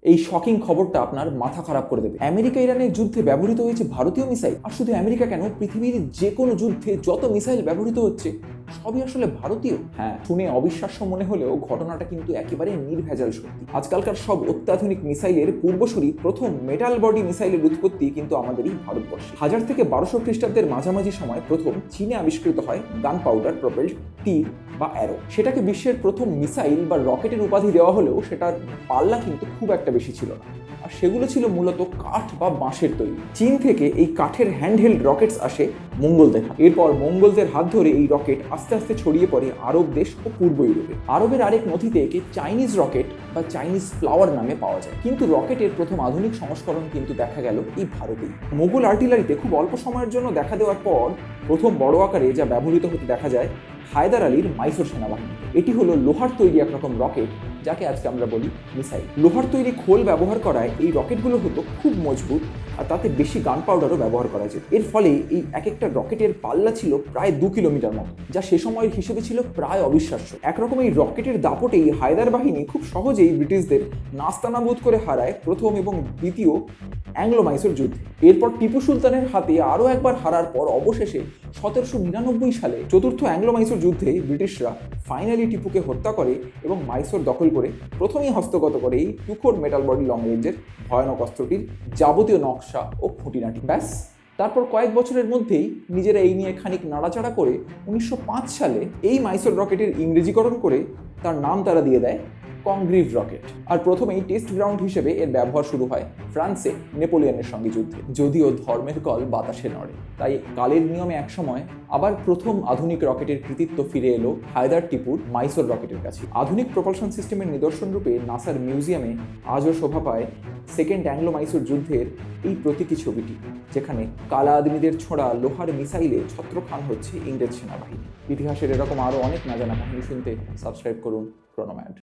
এই শকিং খবরটা আপনার মাথা খারাপ করে দেবে। আমেরিকা ইরানের যুদ্ধে ব্যবহৃত হয়েছে ভারতীয় মিসাইল। আর শুধু আমেরিকা কেন, পৃথিবীর যে কোনো যুদ্ধে যত মিসাইল ব্যবহৃত হচ্ছে সবই আসলে ভারতীয়। হ্যাঁ, শুনে অবিশ্বাস্য মনে হলেও ঘটনাটা কিন্তু একেবারে নির্ভেজাল সত্যি। আজকালকার সব অত্যাধুনিক মিসাইলের পূর্বসূরি প্রথম মেটাল বডি মিসাইলের উৎপত্তি কিন্তু আমাদেরই ভারতবর্ষে। 1000 থেকে 1200 খ্রিস্টাব্দের মাঝামাঝি সময় প্রথম চীনে আবিষ্কৃত হয় গান পাউডার প্রপেলড তীর বা অ্যারো। সেটাকে বিশ্বের প্রথম মিসাইল বা রকেটের উপাধি দেওয়া হলেও সেটার পাল্লা কিন্তু খুব একটা বেশি ছিল না, আর সেগুলো ছিল মূলত কাঠ বা বাঁশের তৈরি। চীন থেকে এই কাঠের হ্যান্ডহেল্ড রকেটস আসে মঙ্গলদের হাতে। এরপর মঙ্গলদের হাত ধরে এই রকেট আস্তে আস্তে ছড়িয়ে পড়ে আরব দেশ ও পূর্ব ইউরোপে। আরবের আরেক নথিতে একে চাইনিজ রকেট বা চাইনিজ ফ্লাওয়ার নামে পাওয়া যায়। কিন্তু রকেটের প্রথম আধুনিক সংস্করণ কিন্তু দেখা গেল এই ভারতেই। মোগল আর্টিলারিতে খুব অল্প সময়ের জন্য দেখা দেওয়ার পর প্রথম বড় আকারে যা ব্যবহৃত হতে দেখা যায় হায়দার আলীর মাইসোর সেনাবাহিনী। এটি হলো লোহার তৈরি একরকম রকেট, যাকে আজকে আমরা বলি মিসাইল। লোহার তৈরি খোল ব্যবহার করায় এই রকেটগুলো হতো খুব মজবুত, আর তাতে বেশি গান পাউডারও ব্যবহার করা যেত। এর ফলে এই এক একটা রকেটের পাল্লা ছিল প্রায় 2 কিলোমিটার মতো, যা সে সময়ের হিসেবে ছিল প্রায় অবিশ্বাস্য। একরকম এই রকেটের দাপটেই হায়দার বাহিনী খুব সহজেই ব্রিটিশদের নাস্তানাবুদ করে হারায় প্রথম এবং দ্বিতীয় অ্যাংলো মাইসোর যুদ্ধে। এরপর টিপু সুলতানের হাতে আরও একবার হারার পর অবশেষে 1799 সালে চতুর্থ অ্যাংলো মাইসোর যুদ্ধে ব্রিটিশরা ফাইনালি টিপুকে হত্যা করে এবং মাইসোর দখল করে প্রথমেই হস্তগত করে এই 2-4 মেটাল বডি লং রেঞ্জের ভয়ানক অস্ত্রটির যাবতীয় নকশা ও খুঁটিনাটি। ব্যাস, তারপর কয়েক বছরের মধ্যেই নিজেরা এই নিয়ে খানিক নাড়াচাড়া করে 1905 সালে এই মাইসোর রকেটের ইংরেজিকরণ করে তার নাম তারা দিয়ে দেয় কংগ্রিভ রকেট। আর প্রথমেই টেস্ট গ্রাউন্ড হিসেবে এর ব্যবহার শুরু হয় ফ্রান্সে নেপোলিয়নের সঙ্গে যুদ্ধে। যদিও ধর্মের কল বাতাসে নড়ে, তাই কালের নিয়মে একসময় আবার প্রথম আধুনিক রকেটের কৃতিত্ব ফিরে এলো হায়দার টিপুর মাইসোর রকেটের কাছে। আধুনিক প্রপালশন সিস্টেমের নিদর্শন রূপে নাসার মিউজিয়ামে আজও শোভা পায় সেকেন্ড অ্যাংলো মাইসোর যুদ্ধের এই প্রতীকী ছবিটি, যেখানে কালা আদমিদের ছোঁড়া লোহার মিসাইলে ছত্রখান হচ্ছে ইংরেজ সেনাবাহিনী। ইতিহাসের এরকম আরও অনেক না জানা কাহিনী শুনতে সাবস্ক্রাইব করুন ক্রোনোম্যাড।